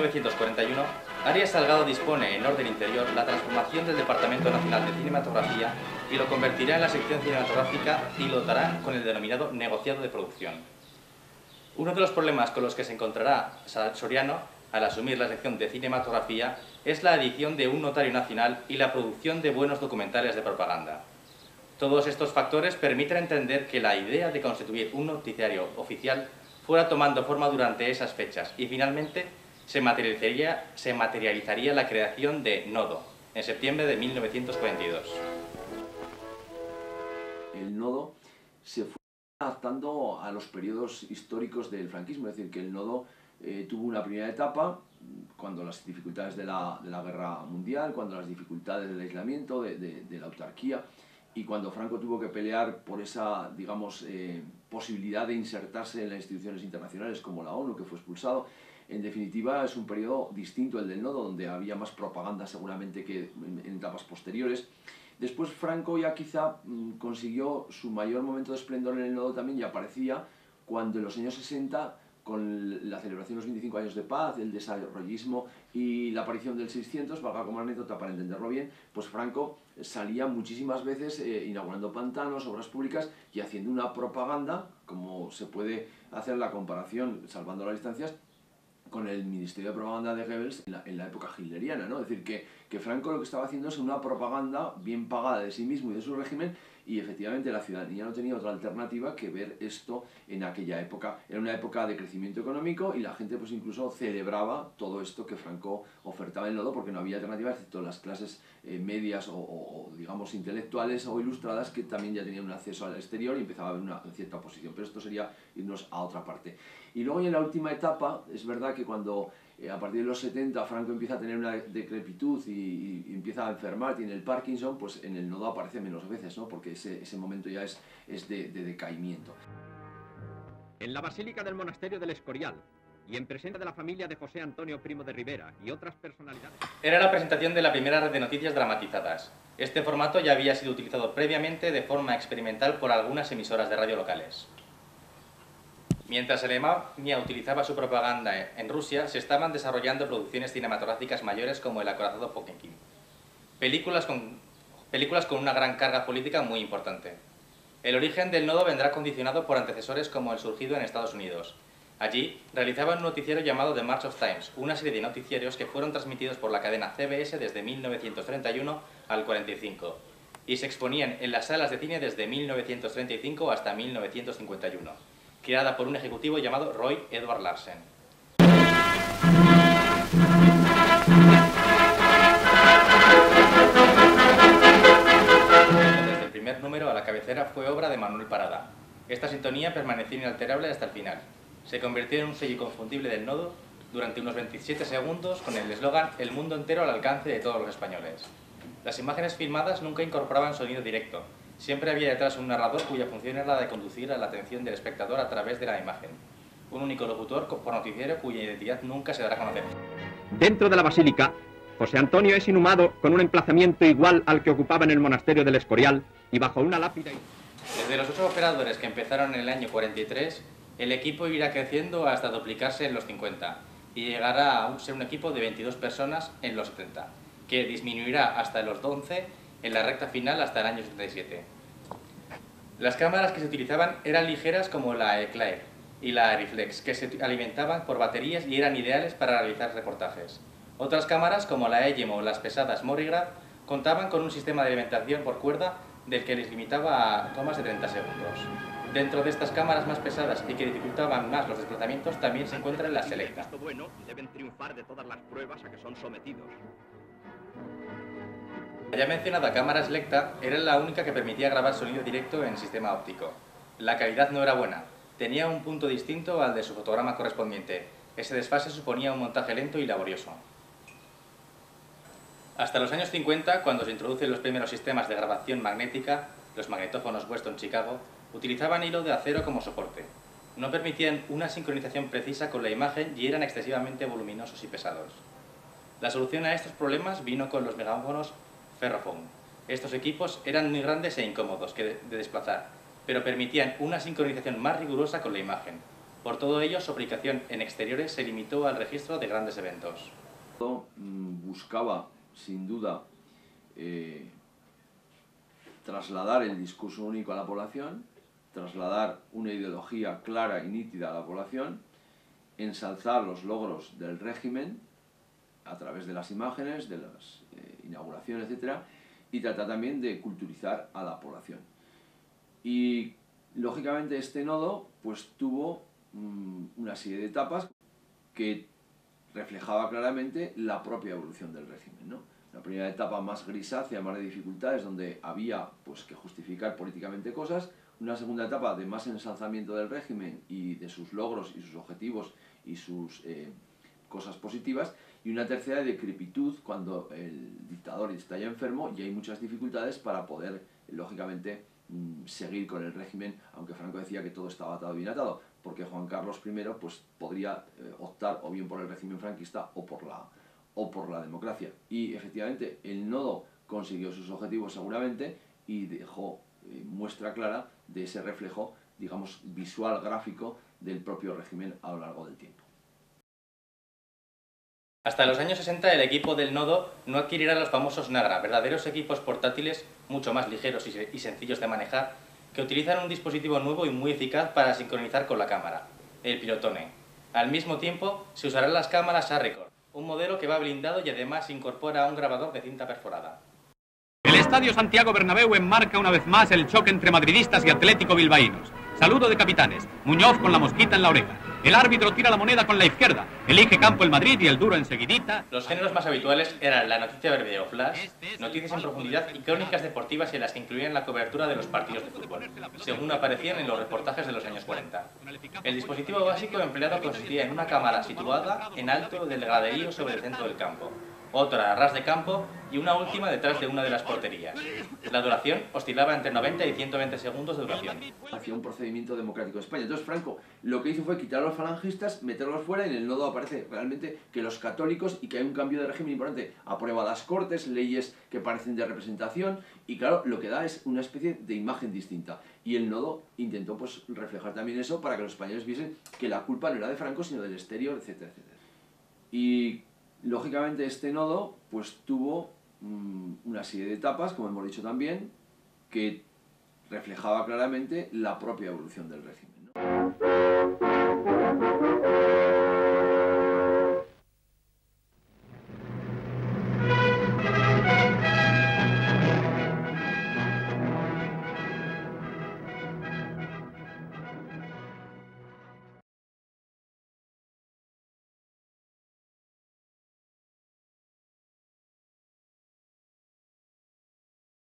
1941, Arias Salgado dispone, en orden interior, la transformación del Departamento Nacional de Cinematografía y lo convertirá en la sección cinematográfica y lo dotará con el denominado negociado de producción. Uno de los problemas con los que se encontrará Soriano al asumir la sección de cinematografía es la adición de un notario nacional y la producción de buenos documentales de propaganda. Todos estos factores permiten entender que la idea de constituir un noticiario oficial fuera tomando forma durante esas fechas y finalmente se materializaría la creación de Nodo en septiembre de 1942. El Nodo se fue adaptando a los periodos históricos del franquismo, es decir, que el Nodo tuvo una primera etapa cuando las dificultades de la guerra mundial, cuando las dificultades del aislamiento, de la autarquía, y cuando Franco tuvo que pelear por esa, digamos, posibilidad de insertarse en las instituciones internacionales como la ONU, que fue expulsado. En definitiva, es un periodo distinto al del Nodo, donde había más propaganda seguramente que en etapas posteriores. Después Franco ya quizá consiguió su mayor momento de esplendor en el Nodo también, y aparecía cuando en los años 60, con la celebración de los 25 años de paz, el desarrollismo y la aparición del 600, valga como anécdota para entenderlo bien, pues Franco salía muchísimas veces inaugurando pantanos, obras públicas y haciendo una propaganda, como se puede hacer la comparación, salvando las distancias, con el Ministerio de Propaganda de Goebbels en la época hitleriana, ¿no? Es decir, que Franco lo que estaba haciendo es una propaganda bien pagada de sí mismo y de su régimen, y efectivamente la ciudadanía no tenía otra alternativa que ver esto en aquella época. Era una época de crecimiento económico y la gente pues incluso celebraba todo esto que Franco ofertaba en el Nodo, porque no había alternativa excepto las clases medias o digamos intelectuales o ilustradas, que también ya tenían un acceso al exterior y empezaba a haber una cierta oposición. Pero esto sería irnos a otra parte. Y luego en la última etapa, es verdad que cuando a partir de los 70 Franco empieza a tener una decrepitud y empieza a enfermar, tiene el Parkinson, pues en el Nodo aparece menos veces, ¿no? Porque ese momento ya es de decaimiento. En la Basílica del Monasterio del Escorial y en presencia de la familia de José Antonio Primo de Rivera y otras personalidades... Era la presentación de la primera red de noticias dramatizadas. Este formato ya había sido utilizado previamente de forma experimental por algunas emisoras de radio locales. Mientras Alemania utilizaba su propaganda en Rusia, se estaban desarrollando producciones cinematográficas mayores como El acorazado Potemkin. Películas con una gran carga política muy importante. El origen del Nodo vendrá condicionado por antecesores como el surgido en Estados Unidos. Allí realizaban un noticiero llamado The March of Times, una serie de noticiarios que fueron transmitidos por la cadena CBS desde 1931 al 45 y se exponían en las salas de cine desde 1935 hasta 1951, creada por un ejecutivo llamado Roy Edward Larsen. Desde el primer número a la cabecera fue obra de Manuel Parada. Esta sintonía permaneció inalterable hasta el final. Se convirtió en un sello inconfundible del Nodo durante unos 27 segundos con el eslogan "El mundo entero al alcance de todos los españoles". Las imágenes filmadas nunca incorporaban sonido directo. Siempre había detrás un narrador cuya función era la de conducir a la atención del espectador a través de la imagen. Un único locutor por noticiero cuya identidad nunca se dará a conocer. Dentro de la basílica, José Antonio es inhumado con un emplazamiento igual al que ocupaba en el monasterio del Escorial y bajo una lápida... Desde los 8 operadores que empezaron en el año 43, el equipo irá creciendo hasta duplicarse en los 50 y llegará a ser un equipo de 22 personas en los 70, que disminuirá hasta los 11 en la recta final hasta el año 77. Las cámaras que se utilizaban eran ligeras como la Eclair y la Reflex, que se alimentaban por baterías y eran ideales para realizar reportajes. Otras cámaras como la EGEM o las pesadas Morigraph contaban con un sistema de alimentación por cuerda del que les limitaba a tomas de 30 segundos. Dentro de estas cámaras más pesadas y que dificultaban más los desplazamientos también se encuentran las Selecta. Bueno, deben triunfar de todas las pruebas a que son sometidos. La ya mencionada cámara Selecta era la única que permitía grabar sonido directo en sistema óptico. La calidad no era buena, tenía un punto distinto al de su fotograma correspondiente. Ese desfase suponía un montaje lento y laborioso. Hasta los años 50, cuando se introducen los primeros sistemas de grabación magnética, los magnetófonos Weston Chicago, utilizaban hilo de acero como soporte. No permitían una sincronización precisa con la imagen y eran excesivamente voluminosos y pesados. La solución a estos problemas vino con los megáfonos Ferrophone. Estos equipos eran muy grandes e incómodos de desplazar, pero permitían una sincronización más rigurosa con la imagen. Por todo ello, su aplicación en exteriores se limitó al registro de grandes eventos. Buscaba, sin duda, trasladar el discurso único a la población, trasladar una ideología clara y nítida a la población, ensalzar los logros del régimen a través de las imágenes, de las inauguraciones, etc., y tratar también de culturizar a la población. Y, lógicamente, este nodo pues, tuvo una serie de etapas que reflejaba claramente la propia evolución del régimen, ¿no? La primera etapa más grisácea, más de dificultades, donde había pues, que justificar políticamente cosas. Una segunda etapa de más ensalzamiento del régimen y de sus logros y sus objetivos y sus cosas positivas. Y una tercera de decrepitud, cuando el dictador está ya enfermo y hay muchas dificultades para poder, lógicamente, seguir con el régimen, aunque Franco decía que todo estaba atado y bien atado, porque Juan Carlos I pues, podría optar o bien por el régimen franquista o por la democracia. Y efectivamente el nodo consiguió sus objetivos seguramente y dejó muestra clara de ese reflejo, digamos, visual, gráfico del propio régimen a lo largo del tiempo. Hasta los años 60 el equipo del nodo no adquirirá los famosos Nagra, verdaderos equipos portátiles mucho más ligeros y sencillos de manejar, que utilizan un dispositivo nuevo y muy eficaz para sincronizar con la cámara, el Pilotone. Al mismo tiempo se usarán las cámaras A-Record, un modelo que va blindado y además incorpora un grabador de cinta perforada. El Estadio Santiago Bernabéu enmarca una vez más el choque entre madridistas y Atlético bilbaínos. Saludo de capitanes, Muñoz con la mosquita en la oreja. El árbitro tira la moneda con la izquierda, elige campo el Madrid y el duro enseguidita. Los géneros más habituales eran la noticia breve o flash, noticias en profundidad y crónicas deportivas en las que incluían la cobertura de los partidos de fútbol, según aparecían en los reportajes de los años 40. El dispositivo básico empleado consistía en una cámara situada en alto del graderío sobre el centro del campo, otra a ras de campo y una última detrás de una de las porterías. La duración oscilaba entre 90 y 120 segundos de duración. Hacia un procedimiento democrático de España. Entonces Franco lo que hizo fue quitar a los falangistas, meterlos fuera y en el nodo aparece realmente que los católicos y que hay un cambio de régimen importante. Aprueba las Cortes, leyes que parecen de representación y claro, lo que da es una especie de imagen distinta. Y el nodo intentó pues reflejar también eso para que los españoles viesen que la culpa no era de Franco sino del exterior, etcétera, etcétera. Y lógicamente este nodo pues tuvo una serie de etapas, como hemos dicho también, que reflejaba claramente la propia evolución del régimen, ¿no?